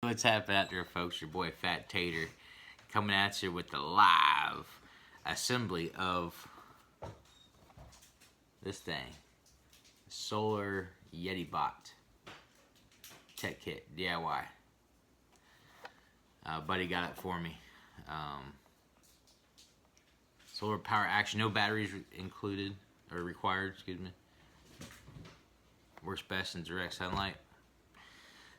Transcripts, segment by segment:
What's happening out there, folks? Your boy Fat Tater coming at you with the live assembly of this thing. Solar Yetibot tech kit DIY. Buddy got it for me. Solar power action, no batteries included or required. Excuse me. Works best in direct sunlight.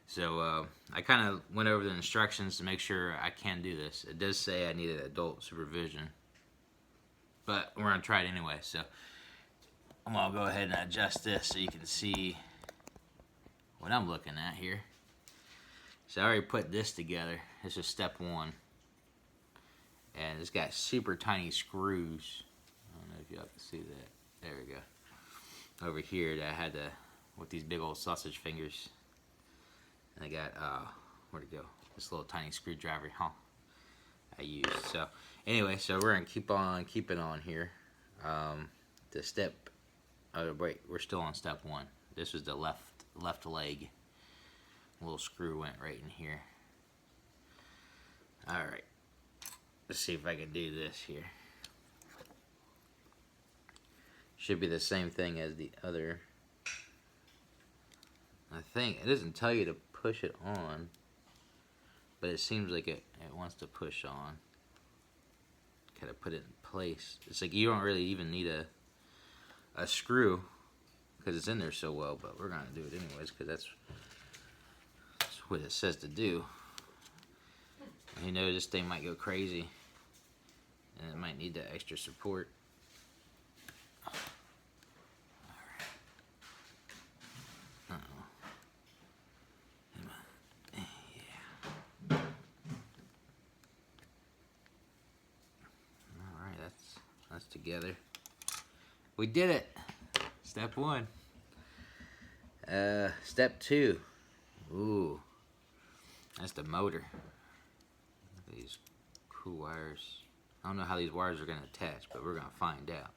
So I kind of went over the instructions to make sure I can do this. It does say I needed adult supervision, but we're gonna try it anyway. So I'm gonna go ahead and adjust this so you can see what I'm looking at here. So I already put this together. This is step one, and it's got super tiny screws. I don't know if y'all can see that. There we go. Over here that I had to with these big old sausage fingers. And I got, where'd it go? This little tiny screwdriver, I used. So, anyway, so we're going to keep on keeping on here. The step, oh wait, we're still on step one. This was the left leg. A little screw went right in here. Alright. Let's see if I can do this here. Should be the same thing as the other. I think it doesn't tell you to push it on, but it seems like it wants to push on. Gotta put it in place. It's like you don't really even need a screw because it's in there so well, but we're gonna do it anyways because that's what it says to do. And you know this thing might go crazy and it might need that extra support. Together. We did it. Step one. Step two. Ooh. That's the motor. These cool wires. I don't know how these wires are going to attach, but we're going to find out.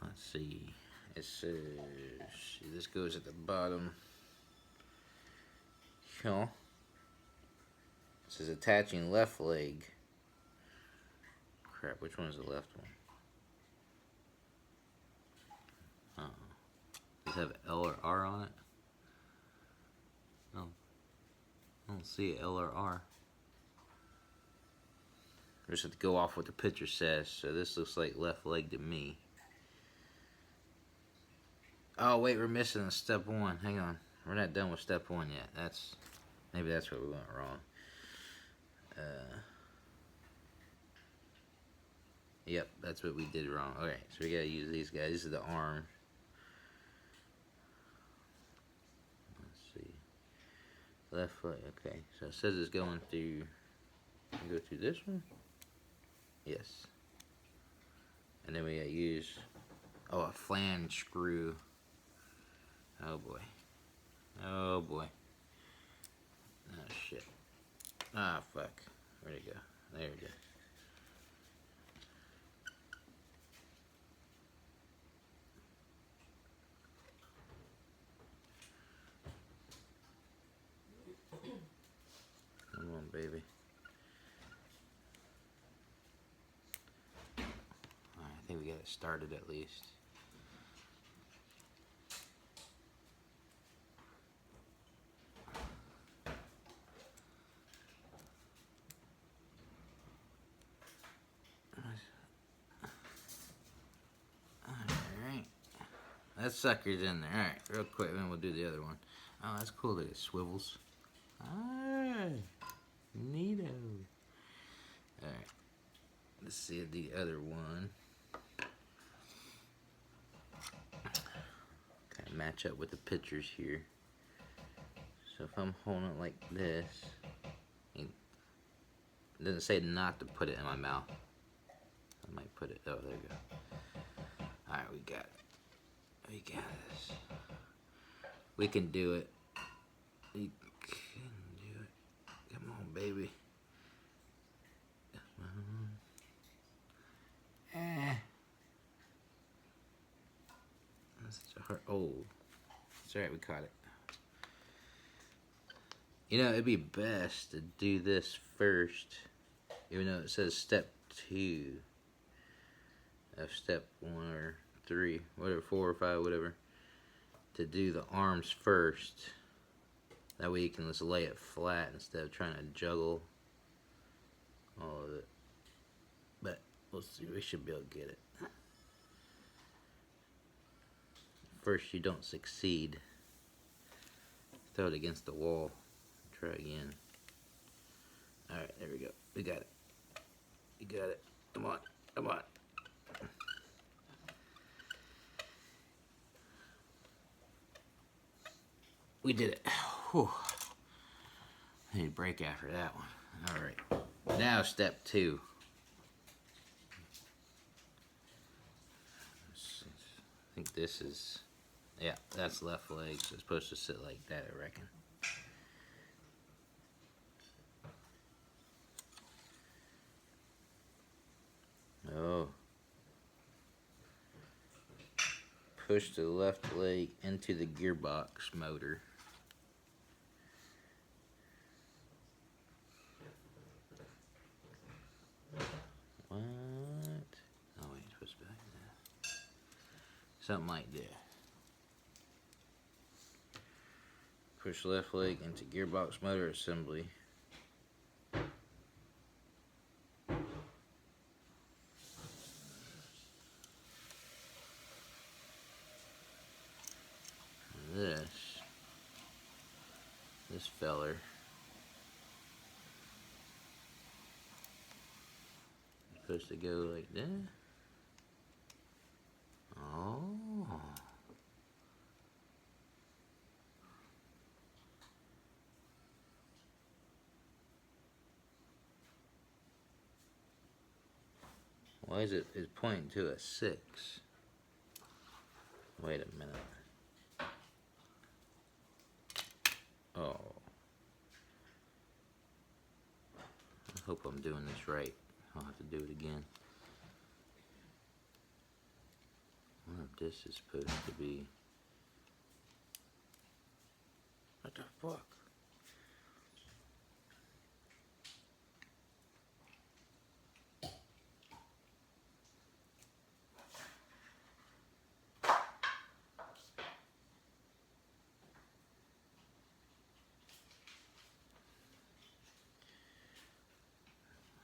Let's see. It says this goes at the bottom. It says attaching left leg. Crap, which one is the left one? Does it have L or R on it? No. I don't see L or R. I just have to go off what the picture says. So this looks like left leg to me. Oh wait, we're missing a step one. Hang on. We're not done with step one yet. Maybe that's where we went wrong. Yep, that's what we did wrong. Okay, so we gotta use these guys. These are the arms. Let's see. Left foot, okay. So it says it's going through. Go through this one? Yes. And then we gotta use, a flange screw. Oh boy. Oh boy. Oh shit. Ah, fuck. Where'd it go? There we go. Come on, baby. Alright, I think we got it started at least. Alright. That sucker's in there. Alright, real quick, then we'll do the other one. Oh, that's cool that it swivels. Ah, neato. Alright, let's see the other one. Kind of match up with the pictures here. So if I'm holding it like this, it doesn't say not to put it in my mouth. I might put it, oh, there we go. Alright, we got it. We got this. We can do it. We can do it. Come on, baby. Come on. That's such a hard. Oh, it's alright. We caught it. You know, it'd be best to do this first, even though it says step 2 of step 1 or 3, whatever, 4 or 5, whatever, to do the arms first. That way you can just lay it flat instead of trying to juggle all of it. But we'll see, we should be able to get it. First you don't succeed. Throw it against the wall. Try again. Alright, there we go. We got it. You got it. Come on. Come on. We did it. Whew. I need a break after that one. Alright. Now step 2. I think this is... Yeah, that's left leg. So it's supposed to sit like that, I reckon. Oh. Push the left leg into the gearbox motor. What? Oh wait, it's supposed to be like that. Something like that. Push left leg into gearbox motor assembly. This feller is supposed to go like that. Oh. Why is it pointing to a 6? Wait a minute. Oh. I hope I'm doing this right. I'll have to do it again. I wonder if this is supposed to be... What the fuck?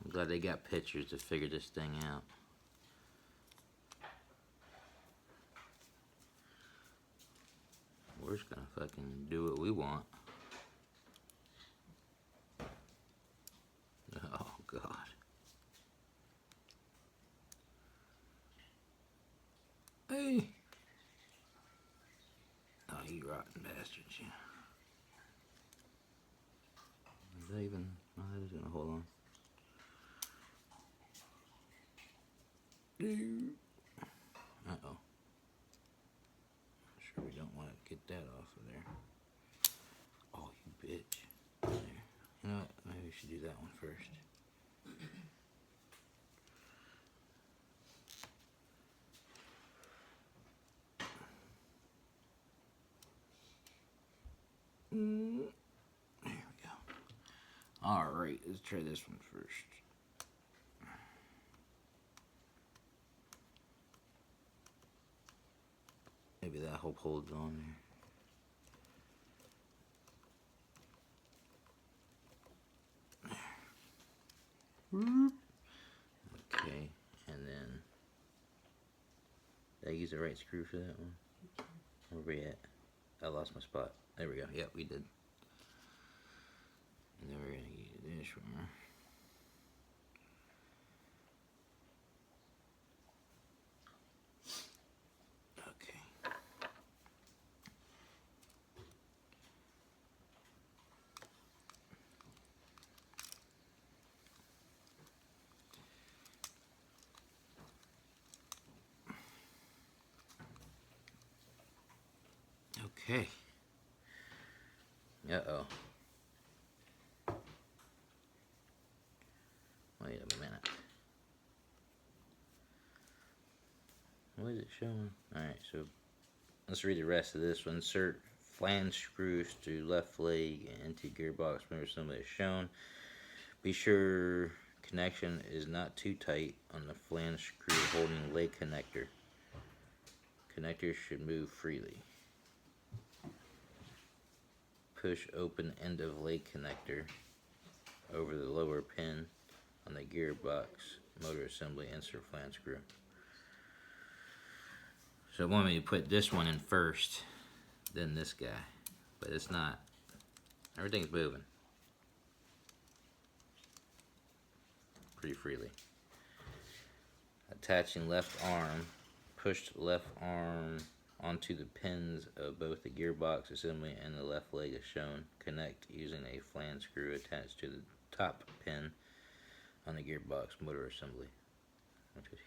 I'm glad they got pictures to figure this thing out. We're just gonna fucking do what we want. Oh God. Hey. Oh, you rotten bastards, yeah. Is that even... Oh, that is gonna hold on. Uh-oh. Sure we don't want to get that off of there. Oh, you bitch. There. You know what? Maybe we should do that one first. There we go. Alright, let's try this one first. Maybe that hope holds on there. Okay, and then did I use the right screw for that one? Where we at? I lost my spot. There we go. Yep, we did. And then we're gonna use this one. Okay. Uh-oh. Wait a minute. What is it showing? Alright, so let's read the rest of this one. Insert flange screws to left leg and into gearbox motor assembly as shown. Be sure connection is not too tight on the flange screw holding leg connector. Connectors should move freely. Push open end of leg connector over the lower pin on the gearbox motor assembly, insert flange screw. So it wanted me to put this one in first, then this guy, but it's not. Everything's moving pretty freely. Attaching left arm, push left arm onto the pins of both the gearbox assembly and the left leg as shown. Connect using a flange screw attached to the top pin on the gearbox motor assembly.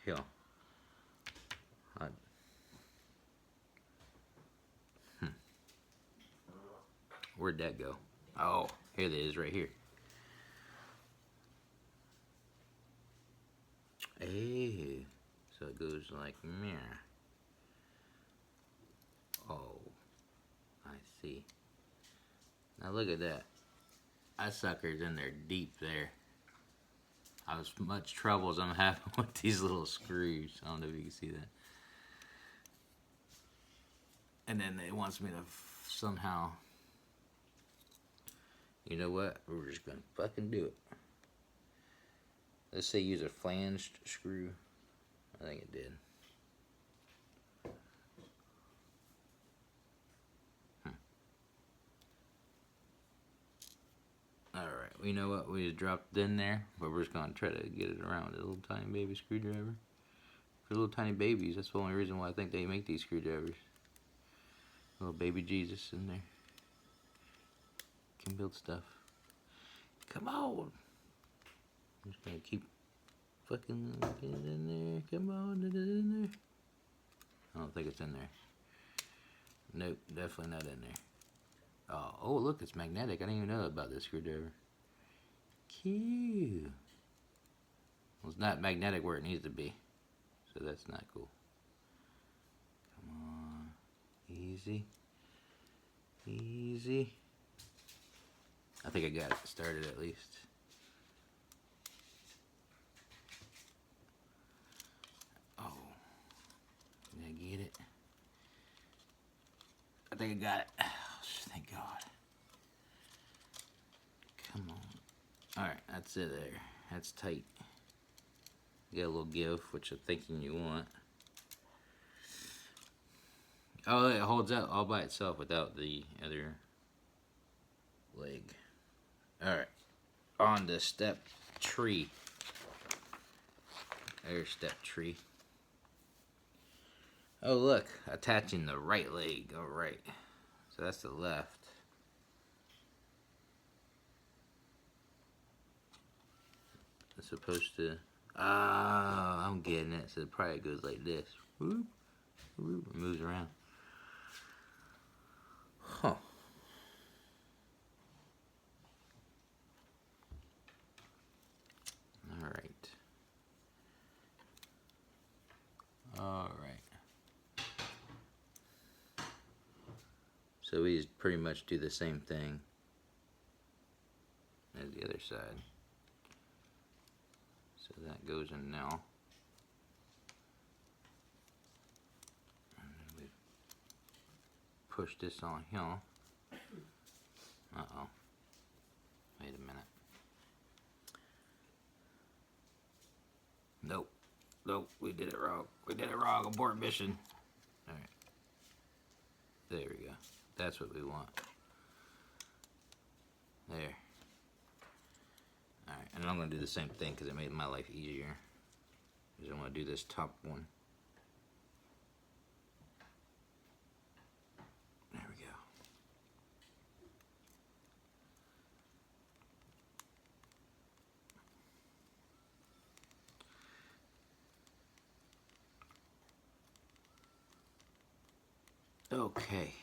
Here. Where'd that go? Oh, here it is, right here. Hey, so it goes like meh. Oh, I see. Now look at that. That sucker's in there deep there. I was much trouble as I'm having with these little screws. I don't know if you can see that. And then it wants me to somehow. You know what? We're just gonna fucking do it. Let's say use a flanged screw. I think it did. Alright, well, you know what? We just dropped it in there, but we're just gonna try to get it around with a little tiny baby screwdriver. For little tiny babies, that's the only reason why I think they make these screwdrivers. Little baby Jesus in there. Can build stuff. Come on! I'm just gonna keep fucking get it in there. Come on, get it in there. I don't think it's in there. Nope, definitely not in there. Oh, look, it's magnetic. I didn't even know about this screwdriver. Cute. Well, it's not magnetic where it needs to be, so that's not cool. Come on, easy, easy. I think I got it started at least. Oh, did I get it? I think I got it. Oh, thank God. Come on. Alright, that's it there. That's tight. You got a little give, which I'm thinking you want. Oh, it holds out all by itself without the other leg. Alright, on to step 3. There's step 3. Oh look, attaching the right leg. Alright, so that's the left. It's supposed to... Ah, I'm getting it. So it probably goes like this. Whoop, whoop, it moves around. Huh. Alright. Alright. So we pretty much do the same thing as the other side. So that goes in now. And then we push this on here. Uh-oh. Wait a minute. Nope. Nope, we did it wrong. We did it wrong. Abort mission. Alright. There we go. That's what we want. There. Alright, and I'm going to do the same thing because it made my life easier. Because I'm going to do this top one. There we go. Okay.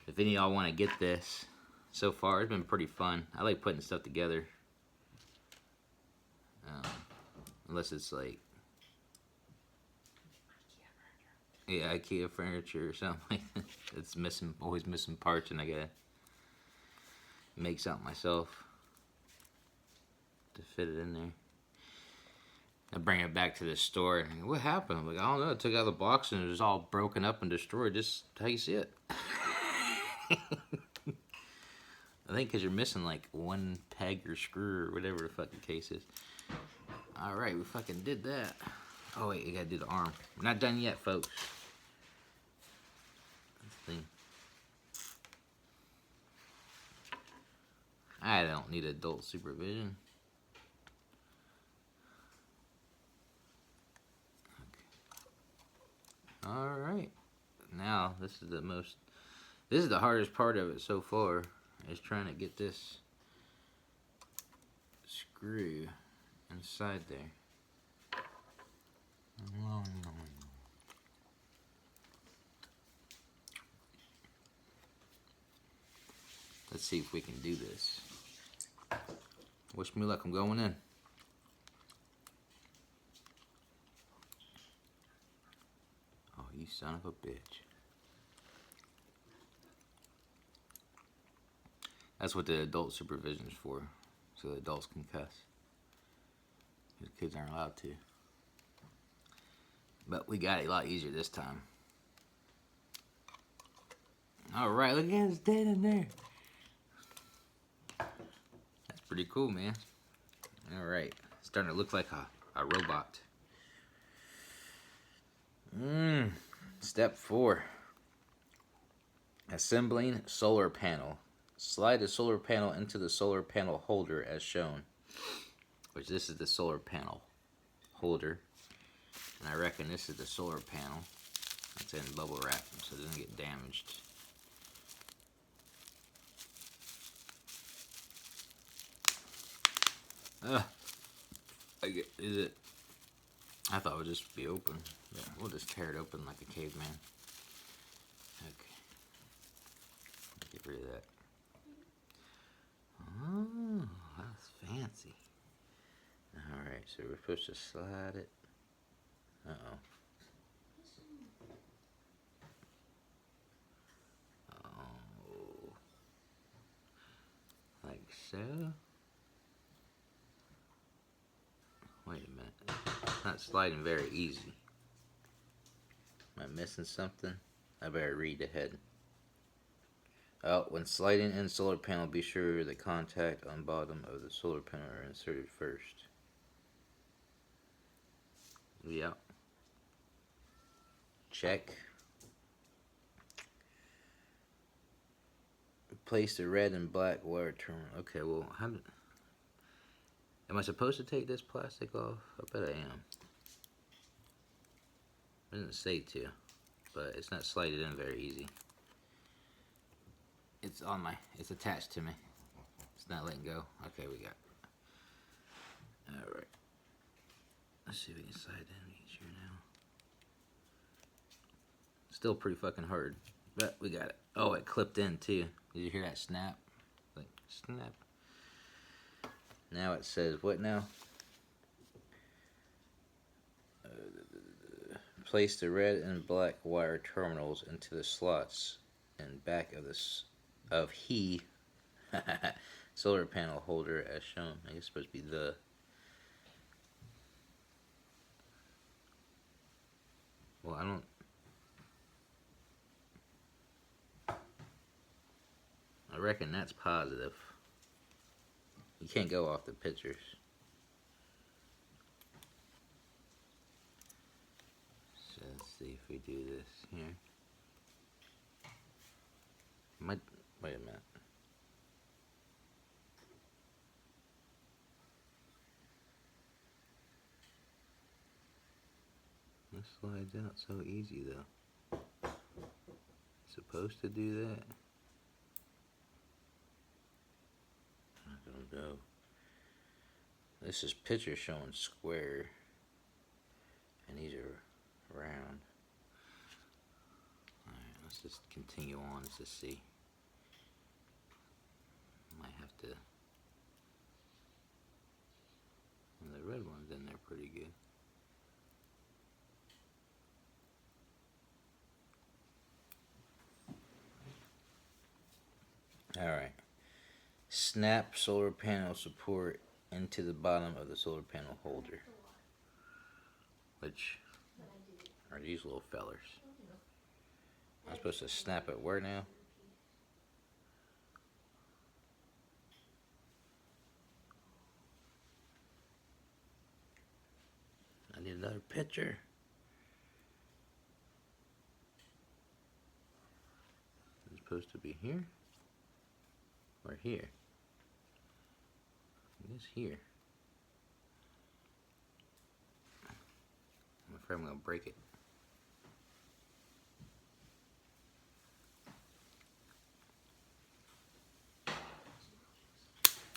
If any of y'all want to get this, so far it's been pretty fun. I like putting stuff together. Unless it's like... Yeah, IKEA furniture or something like that. It's missing, always missing parts, and I gotta make something myself to fit it in there. I bring it back to the store, and I go, what happened? I'm like, I don't know. I took out of the box, and it was all broken up and destroyed. Just how you see it. I think because you're missing like one peg or screw or whatever the fucking case is. Alright, we fucking did that. Oh wait, you gotta do the arm. We're not done yet, folks. This thing. I don't need adult supervision. Okay. Alright. Now, this is the hardest part of it so far, is trying to get this screw inside there. Let's see if we can do this. Wish me luck, I'm going in. Oh, you son of a bitch. That's what the adult supervision is for, so the adults can cuss. The kids aren't allowed to. But we got it a lot easier this time. Alright, look at it, it's dead in there. That's pretty cool, man. Alright, starting to look like a robot. Step 4. Assembling solar panel. Slide the solar panel into the solar panel holder as shown. Which this is the solar panel holder. And I reckon this is the solar panel. It's in bubble wrap so it doesn't get damaged. Is it? I thought it would just be open. Yeah, we'll just tear it open like a caveman. Okay. Get rid of that. Oh, that's fancy. Alright, so we're supposed to slide it. Uh-oh. Oh. Like so. Wait a minute. It's not sliding very easy. Am I missing something? I better read ahead. Oh, when sliding in solar panel, be sure the contact on bottom of the solar panel are inserted first. Yep. Check. Place the red and black wire terminal. Okay, well, am I supposed to take this plastic off? I bet I am. It doesn't say to, but it's not slided in very easy. It's attached to me. It's not letting go. Okay, we got it. Alright. Let's see if we can slide down easier now. Still pretty fucking hard, but we got it. Oh, it clipped in too. Did you hear that snap? Like, snap. Now it says, what now? Place the red and black wire terminals into the slots and back of solar panel holder as shown. I guess it's supposed to be the. Well, I reckon that's positive. You can't go off the pictures. So let's see if we do this here. Wait a minute. This slides out so easy though. Supposed to do that? I don't know. This is picture showing square, and these are round. Alright, let's just continue on to see. Might have to. And the red one's in there pretty good. Alright. Snap solar panel support into the bottom of the solar panel holder. Which are these little fellers. I'm supposed to snap it where now? I need another picture. It's supposed to be here? Or here? I guess here. I'm afraid I'm going to break it.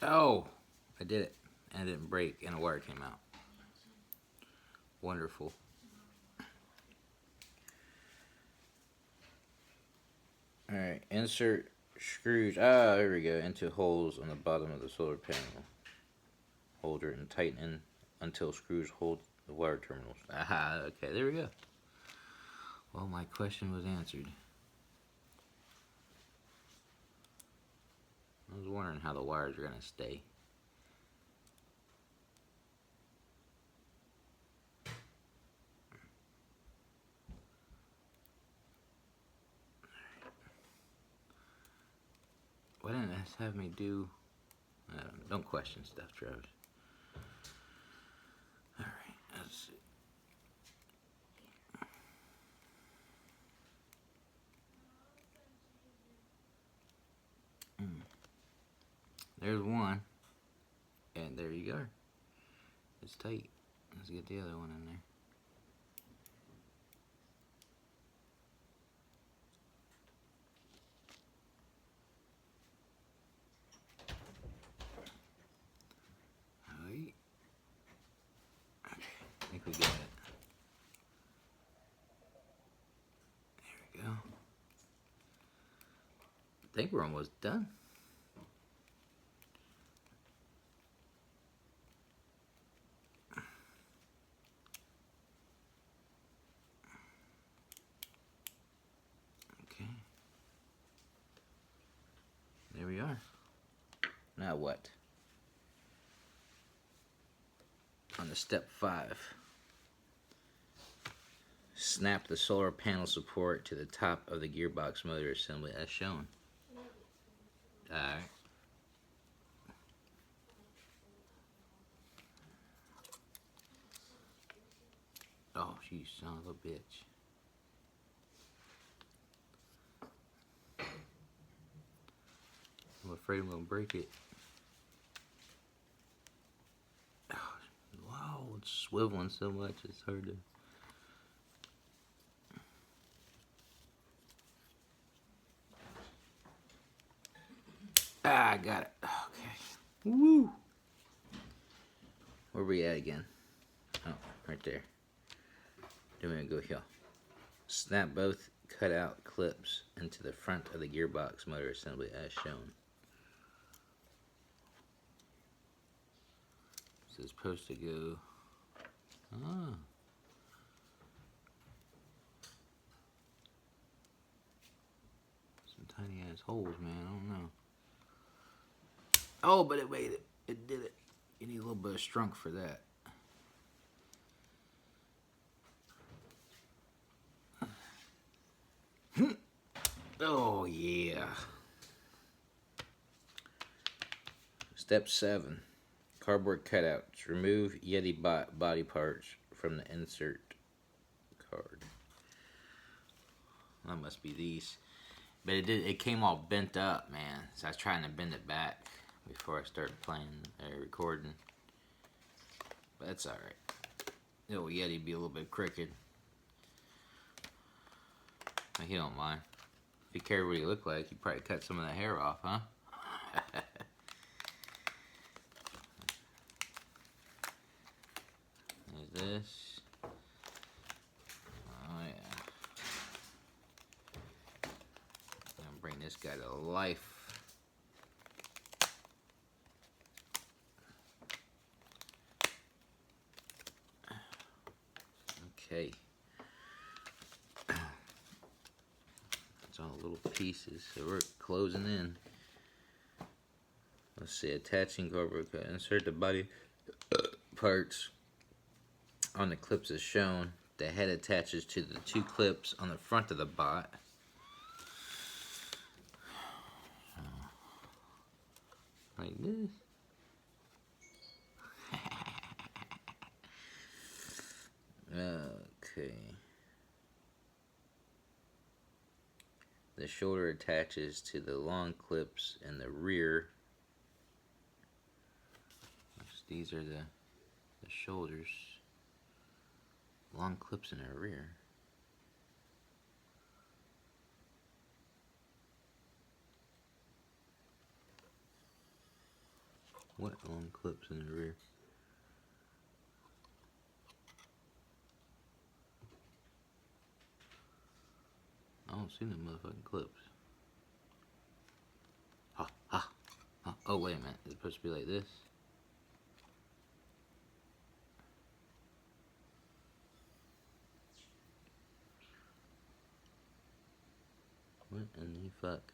Oh! I did it. And it didn't break and a wire came out. Wonderful. Alright, insert screws, there we go, into holes on the bottom of the solar panel holder and tighten until screws hold the wire terminals. Aha, okay, there we go. Well, my question was answered. I was wondering how the wires are going to stay. Why didn't it have me do... don't question stuff, Travis. Alright, let's see. There's one. And there you go. It's tight. Let's get the other one in there. Alright. Okay, I think we got it. There we go. I think we're almost done. Okay. There we are. Now what? On to step 5. Snap the solar panel support to the top of the gearbox motor assembly as shown. Alright. Oh, you son of a bitch. I'm afraid I'm going to break it. Oh, wow, it's swiveling so much, it's hard to... Ah, I got it. Okay. Woo! Where we at again? Oh, right there. Then we're going to go here. Snap both cutout clips into the front of the gearbox motor assembly as shown. So it's supposed to go... Ah. Some tiny ass holes, man. I don't know. Oh, but it made it. It did it. You need a little bit of strunk for that. Oh, yeah. Step 7. Cardboard cutouts. Remove Yetibot body parts from the insert card. That must be these. But it came all bent up, man. So I was trying to bend it back before I started playing or recording. But that's alright. The old Yeti be a little bit crooked. He don't mind. If he cared what he looked like, he'd probably cut some of that hair off, huh? There's this. Oh yeah. I'm gonna bring this guy to life. Okay. It's all little pieces, so we're closing in. Let's see, attaching cardboard cut. Insert the body parts on the clips as shown. The head attaches to the 2 clips on the front of the bot. Like this. Okay. The shoulder attaches to the long clips in the rear. These are the shoulders. Long clips in the rear. What long clips in the rear? I don't see no motherfucking clips. Oh, wait a minute. It's supposed to be like this. What in the fuck?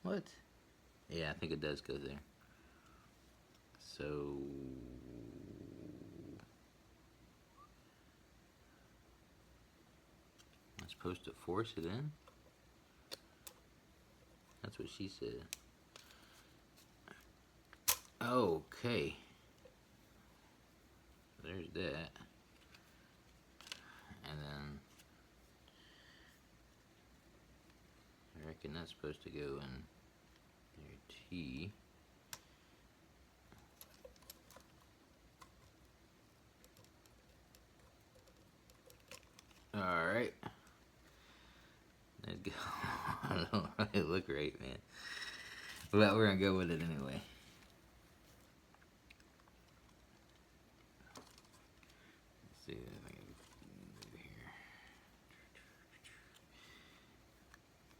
What? Yeah, I think it does go there. So I'm supposed to force it in? That's what she said. Okay. There's that. And then I reckon that's supposed to go in your T. Alright. Let's go. I don't really look right, man. But we're gonna go with it anyway. Let's see if I can move here.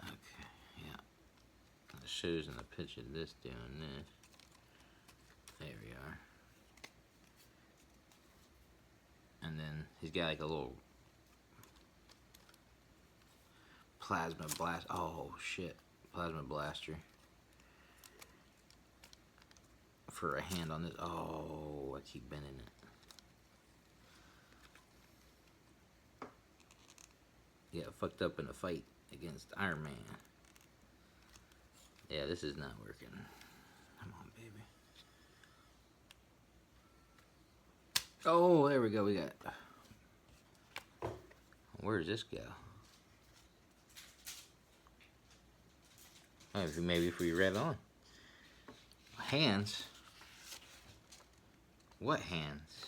Okay, yeah. It shows in the picture this doing this. There we are. And then he's got like a little plasma blast. Oh shit. Plasma blaster. For a hand on this. Oh, I keep bending it. Yeah, fucked up in a fight against Iron Man. Yeah, this is not working. Come on, baby. Oh, there we go. We got. Where does this go? Oh, maybe if we read on. Hands. What hands?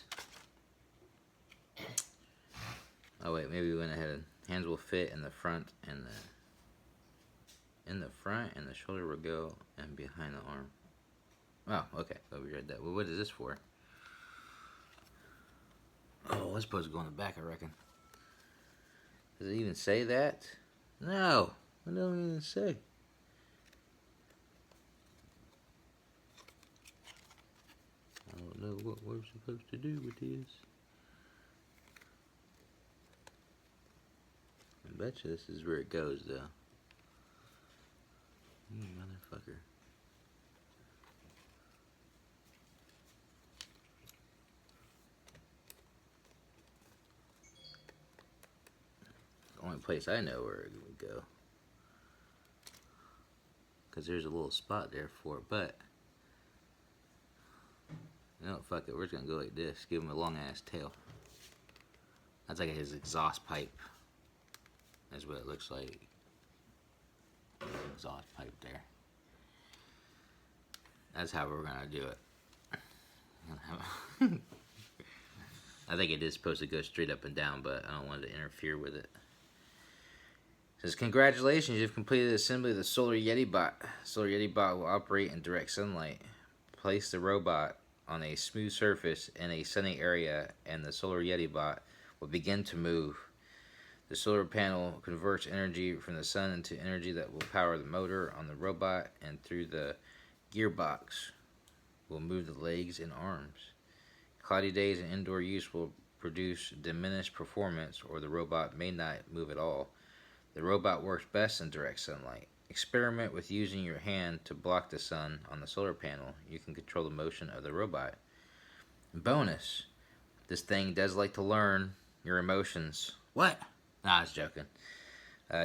Oh wait, maybe we went ahead and hands will fit in the front and the front, and the shoulder will go and behind the arm. Oh, okay. Oh, we read that. Well, what is this for? Oh, it's supposed to go in the back, I reckon. Does it even say that? No, it don't even say. I don't know what we're supposed to do with this. I bet you this is where it goes, though. You motherfucker. The only place I know where it would go. Because there's a little spot there for it, but no, fuck it. We're just gonna go like this. Give him a long ass tail. That's like his exhaust pipe. That's what it looks like. Exhaust pipe there. That's how we're gonna do it. I think it is supposed to go straight up and down, but I don't want to interfere with it. It says, congratulations, you've completed the assembly of the Solar Yetibot. Solar Yetibot will operate in direct sunlight. Place the robot on a smooth surface in a sunny area, and the Solar Yetibot will begin to move. The solar panel converts energy from the sun into energy that will power the motor on the robot, and through the gearbox will move the legs and arms. Cloudy days and indoor use will produce diminished performance, or the robot may not move at all. The robot works best in direct sunlight. Experiment with using your hand to block the sun on the solar panel. You can control the motion of the robot. Bonus. This thing does like to learn your emotions. What? Nah, I was joking.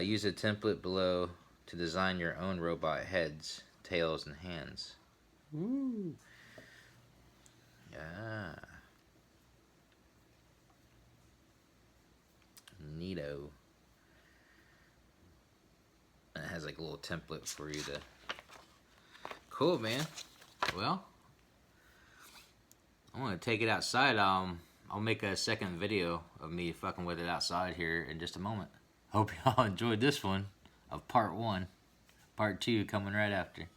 Use a template below to design your own robot heads, tails, and hands. Woo! Yeah. Neato. And it has like a little template for you to... Cool, man. Well, I'm going to take it outside. I'll make a second video of me fucking with it outside here in just a moment. Hope y'all enjoyed this one of part 1. Part 2 coming right after.